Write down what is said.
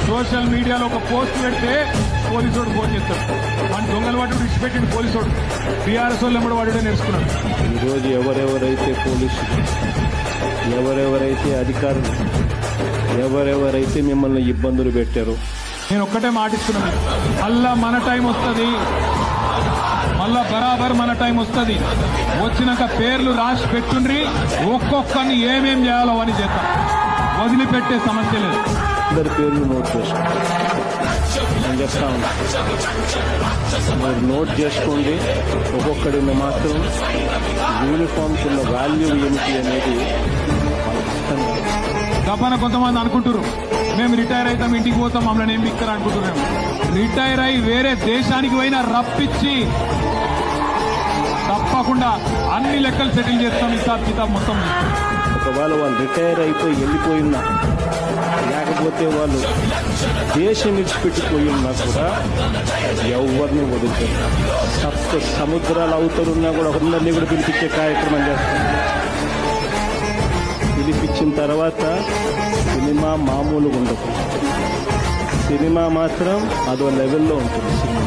Social మీడియాలో ఒక post పెడితే పోలీసోడు ఫోన్ చేస్తాడు. మన దొంగల వాడు విడిచిపెట్టింది పోలీసోడు. బీఆర్ఎస్ వాళ్ళు ఎమ్మడి వాడే నేర్చుకున్నాడు. ఈరోజు ఎవరెవరైతే పోలీసులు, ఎవరెవరైతే అధికారులు, ఎవరెవరైతే మిమ్మల్ని ఇబ్బందులు పెట్టారో, నేను ఒక్కటే మాటిస్తున్నాను, మళ్ళా మన టైం వస్తుంది, మళ్ళా బరాబర్ మన టైం వస్తుంది. వచ్చినాక పేర్లు రాసి పెట్టుండ్రి, ఒక్కొక్కరిని ఏమేం చేయాలో అని చేద్దాం. వదిలిపెట్టే సమస్య లేదు. అందరి పేర్లు నోట్ చేసుకోండి. నేను చెప్తా ఉన్నా, మీరు నోట్ చేసుకోండి. ఒక్కొక్కడిని మాత్రం యూనిఫామ్స్ ఉన్న వాల్యూ ఏమిటి అనేది తప్పన కొంతమంది అనుకుంటారు, మేము రిటైర్ అవుతాం, ఇంటికి పోతాం, మమ్మల్ని ఏం పిక్కరు అనుకుంటున్నాం. రిటైర్ అయి వేరే దేశానికి పోయినా రప్పించి తప్పకుండా అన్ని లెక్కలు సెటిల్ చేస్తాం. హిసాబ్ కితాబ్ మొత్తం. ఒకవేళ వాళ్ళు రిటైర్ అయిపోయి వెళ్ళిపోయినా, లేకపోతే వాళ్ళు దేశం విడిచిపెట్టిపోయి ఉన్నా కూడా ఎవరిని వదులుతారు. సప్త సముద్రాల అవతలున్నా కూడా అందరినీ కూడా పిలిపించే కార్యక్రమం చేస్తాం. పిలిపించిన తర్వాత సినిమా మామూలుగా ఉండదు. సినిమా మాత్రం అదో లెవెల్లో ఉంటుంది. సినిమా